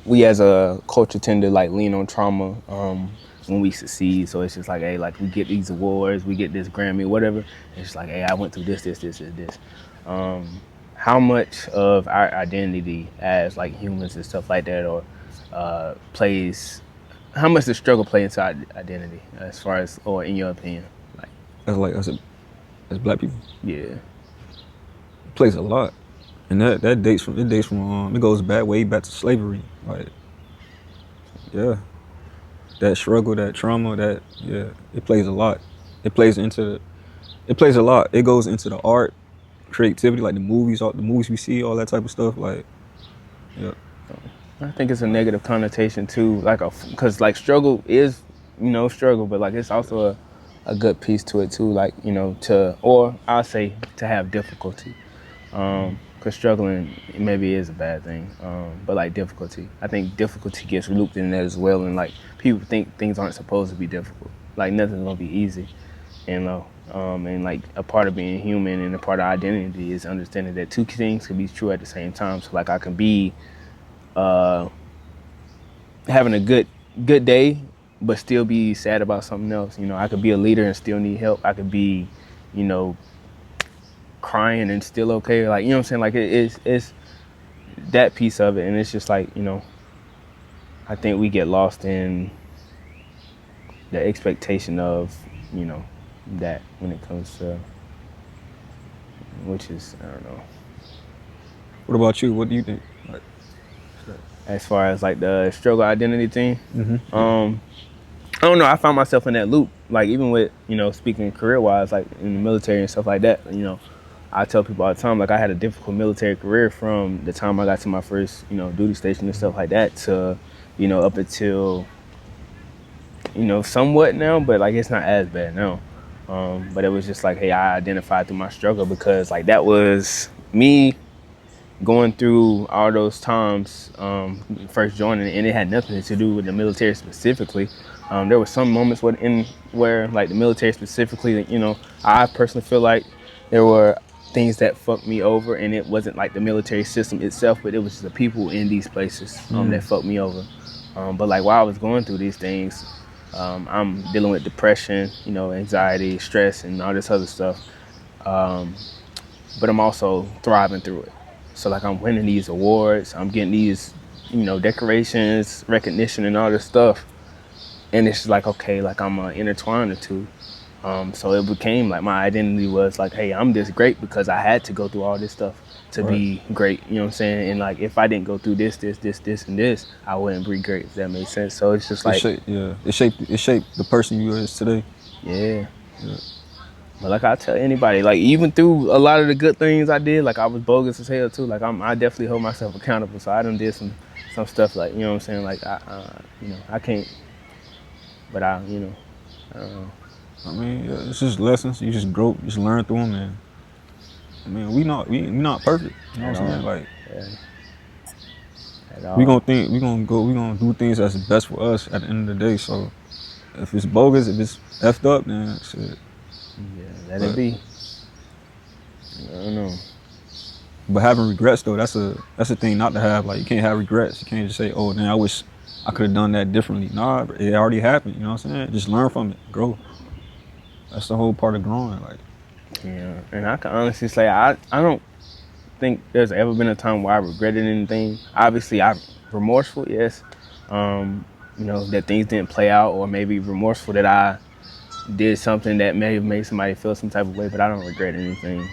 we as a culture tend to like lean on trauma when we succeed. So it's just like, hey, like we get these awards, we get this Grammy, whatever. It's just like, hey, I went through this. How much of our identity as like humans and stuff like that, or plays, how much does struggle play into our identity, as far as, or in your opinion, like? As black people, Yeah. it plays a lot, and that dates from it goes back way back to slavery. Like, yeah, that struggle, that trauma, it plays a lot. It plays a lot. It goes into the art, creativity, like all the movies we see, all that type of stuff. Like, yeah. I think it's a negative connotation too, like because like struggle is, struggle, but like it's also a good piece to it too, like or I'll say to have difficulty, because struggling maybe is a bad thing, but like difficulty, I think difficulty gets looped in that as well, and like people think things aren't supposed to be difficult, like nothing's gonna be easy, and like a part of being human and a part of identity is understanding that two things can be true at the same time. So like I can be having a good day, but still be sad about something else. I could be a leader and still need help. I could be, crying and still okay. Like, what I'm saying? Like it's that piece of it, and it's just like, I think we get lost in the expectation of, that when it comes to, which is, I don't know. What about you? What do you think? Like, As far as like the struggle identity thing, mm-hmm. I don't know. I found myself in that loop. Like even with speaking career wise, like in the military and stuff like that. I tell people all the time, like I had a difficult military career from the time I got to my first duty station and stuff like that to up until somewhat now, but like it's not as bad now. But it was just like, hey, I identified through my struggle because like that was me going through all those times, first joining, and it had nothing to do with the military specifically. There were some moments where like the military specifically, I personally feel like there were things that fucked me over, and it wasn't like the military system itself, but it was just the people in these places that fucked me over. But like while I was going through these things, I'm dealing with depression, anxiety, stress, and all this other stuff. But I'm also thriving through it. So like I'm winning these awards, I'm getting these, decorations, recognition, and all this stuff. And it's like, okay, like I'm intertwined the two. So it became like my identity was like, hey, I'm this great because I had to go through all this stuff to be great. You know what I'm saying? And like if I didn't go through this, and this, I wouldn't be great. If that makes sense. So it's just like it shaped the person you is today. Yeah. But like I tell anybody, like even through a lot of the good things I did, like I was bogus as hell too. Like I definitely hold myself accountable. So I done did some stuff like, what I'm saying? Like I can't, but I don't know. I mean, yeah, it's just lessons. You just grow, just learn through them, and I mean, we not perfect. You know what I'm saying? Like, we gonna do things that's best for us at the end of the day. So if it's bogus, if it's effed up, then shit. Yeah, let it be. I don't know. But having regrets though, that's a thing not to have. Like you can't have regrets. You can't just say, oh, man, I wish I could have done that differently. Nah, it already happened. You know what I'm saying? Just learn from it, grow. That's the whole part of growing. Like, yeah, and I can honestly say I don't think there's ever been a time where I regretted anything. Obviously, I'm remorseful, yes. That things didn't play out, or maybe remorseful that I did something that may have made somebody feel some type of way, but I don't regret anything.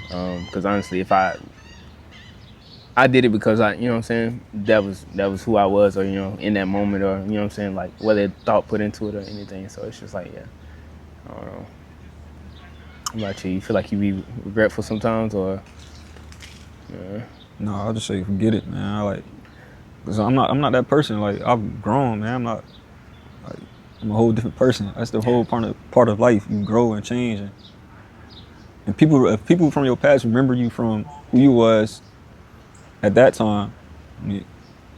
Because honestly, if I did it because I, what I'm saying, that was who I was, or in that moment, or what I'm saying, like whether thought put into it or anything. So it's just like, yeah, I don't know. How about you? You feel like you be regretful sometimes, or? Yeah. No, I'll just say forget it, man. Cause I'm not that person. Like I've grown, man. I'm a whole different person. That's the whole part of life. You grow and change, and if people from your past remember you from who you was at that time,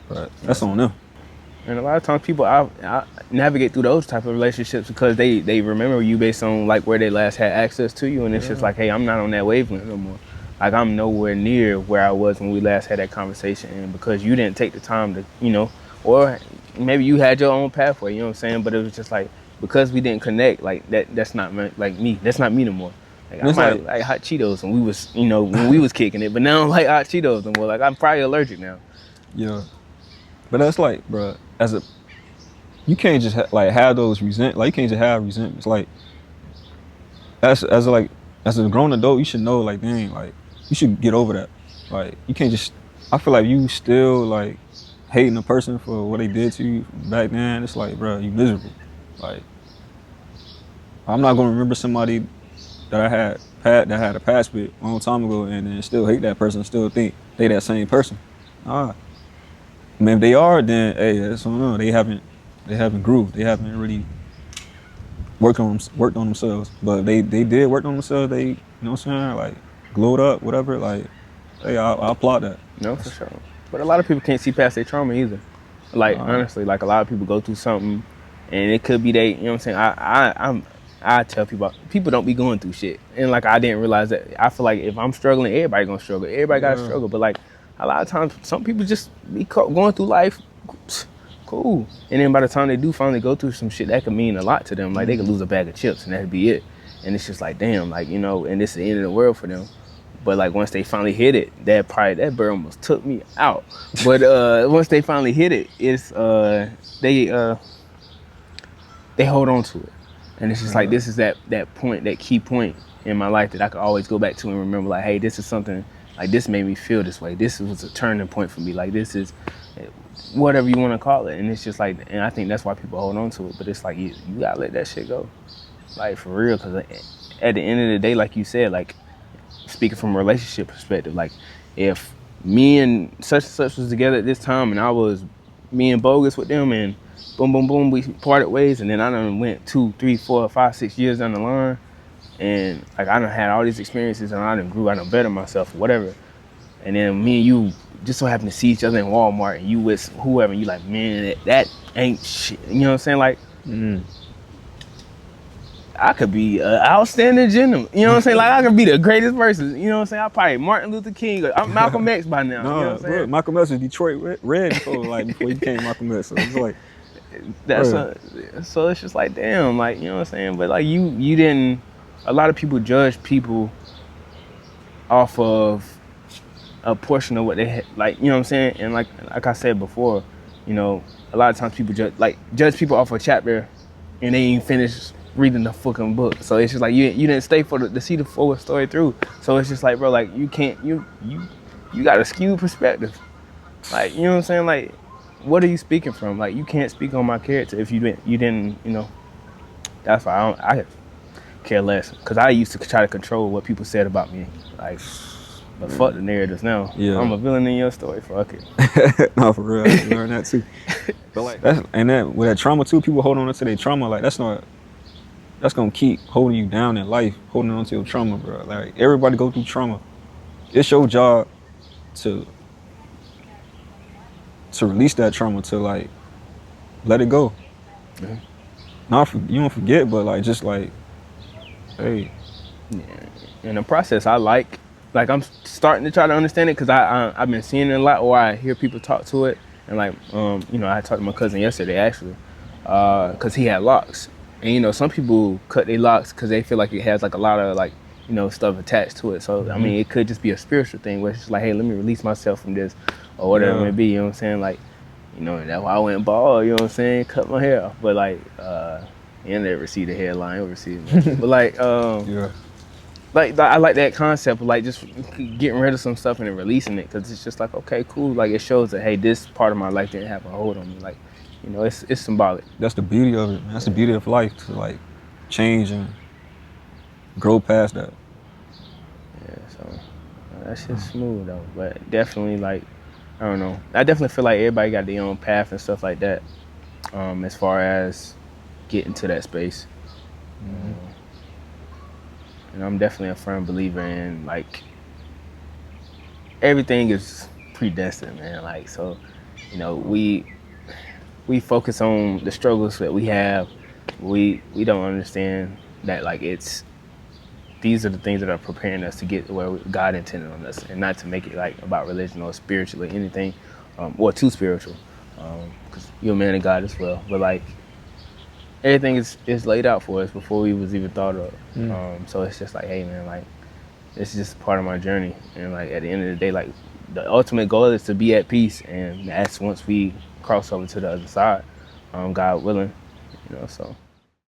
but that's on them. And a lot of times people I navigate through those type of relationships because they remember you based on like where they last had access to you, and it's just like, hey, I'm not on that wavelength no more. Like I'm nowhere near where I was when we last had that conversation, and because you didn't take the time to or maybe you had your own pathway. You know what I'm saying? But it was just like because we didn't connect, like that. That's not like me. That's not me no more. Like And I it's might like, like hot Cheetos when we was, when we was kicking it, but now I don't like hot Cheetos no more. Like I'm probably allergic now. yeah. But that's like, bro, you can't just like have those like you can't just have resentments. Like like as a grown adult, you should know like, dang, like you should get over that. Like you can't just. I feel like you still like hating a person for what they did to you back then. It's like, bro, you miserable. Like I'm not gonna remember somebody that that had a past with a long time ago and then still hate that person, still think they that same person. Ah, I mean, if they are, then hey, that's on them. They haven't grew. They haven't really worked on themselves. But they did work on themselves. They, you know what I'm saying, like glowed up, whatever. Like, hey, I applaud that. No, for sure. But a lot of people can't see past their trauma either. Like Nah, honestly, like a lot of people go through something, and it could be they. You know what I'm saying? I tell people don't be going through shit, and like I didn't realize that. I feel like if I'm struggling, everybody gonna struggle. Everybody gotta yeah, struggle. But like a lot of times, some people just be going through life, cool, and then by the time they do finally go through some shit, that could mean a lot to them. Like they could lose a bag of chips, and that'd be it. And it's just like damn, like and this is the end of the world for them. But like once they finally hit it, that bird almost took me out. But once they finally hit it, it's they hold on to it, and it's just like yeah, this is that point, that key point in my life that I could always go back to and remember. Like, hey, this is something like this made me feel this way. This was a turning point for me. Like this is whatever you want to call it, and it's just like, and I think that's why people hold on to it. But it's like you gotta let that shit go, like for real, because at the end of the day, like you said, like speaking from a relationship perspective, like if me and such was together at this time and I was me and bogus with them and boom boom boom we parted ways, and then I done went 2, 3, 4, 5, 6 years down the line, and like I done had all these experiences and I done grew, I done better myself or whatever, and then me and you just so happen to see each other in Walmart and you with whoever and you like, man, that ain't shit, you know what I'm saying? Like I could be an outstanding gentleman. You know what I'm saying? Like I could be the greatest person. You know what I'm saying? I probably Martin Luther King. I'm Malcolm X by now. You know what nah, I'm bro. saying? Malcolm X was Detroit Red before you became Malcolm X. So it's like, That's bro, so it's just like damn, like you know what I'm saying? But like you didn't. A lot of people judge people off of a portion of what they had, like you know what I'm saying? And like I said before, a lot of times people judge people off a chapter, and they ain't finished reading the fucking book. So it's just like you didn't stay to see the full story through. So it's just like, bro, like you can't you got a skewed perspective. Like you know what I'm saying? Like what are you speaking from? Like you can't speak on my character if you didn't. That's why I care less, because I used to try to control what people said about me. Like, but fuck the narratives now. I'm yeah. a villain in your story. Fuck it. No, for real, I learned that too. But like that with that trauma too, people hold on to their trauma. Like that's gonna keep holding you down in life, holding on to your trauma, bro. Like everybody go through trauma. It's your job to release that trauma, to like let it go. Yeah. You don't forget, but like just like, hey, Yeah. In the process, like I'm starting to try to understand it, because I've been seeing it a lot, or I hear people talk to it, and like I talked to my cousin yesterday actually, because he had locks, and some people cut their locks because they feel like it has like a lot of like stuff attached to it. So I mean, it could just be a spiritual thing where it's just like, hey, let me release myself from this or whatever it may be. You know what I'm saying? Like, that's why I went bald. You know what I'm saying? Cut my hair off, but like, you never see the hairline, never see it. But like, yeah, like I like that concept of like just getting rid of some stuff and then releasing it, because it's just like, okay, cool. Like it shows that, hey, this part of my life didn't have a hold on me. Like, it's symbolic. that's the beauty of it, man. That's the beauty of life, to like change and grow past that. Yeah, so that shit's smooth though. But definitely, like, I don't know. I definitely feel like everybody got their own path and stuff like that. As far as getting to that space. And I'm definitely a firm believer in like everything is predestined, man. Like, so, we focus on the struggles that we have. We don't understand that like these are the things that are preparing us to get where God intended on us, and not to make it like about religion or spiritual or anything, or too spiritual. because you're a man of God as well. But like everything is laid out for us before we was even thought of. So it's just like, hey man, like it's just part of my journey. And like at the end of the day, like the ultimate goal is to be at peace, and that's once we cross over to the other side, God willing. So.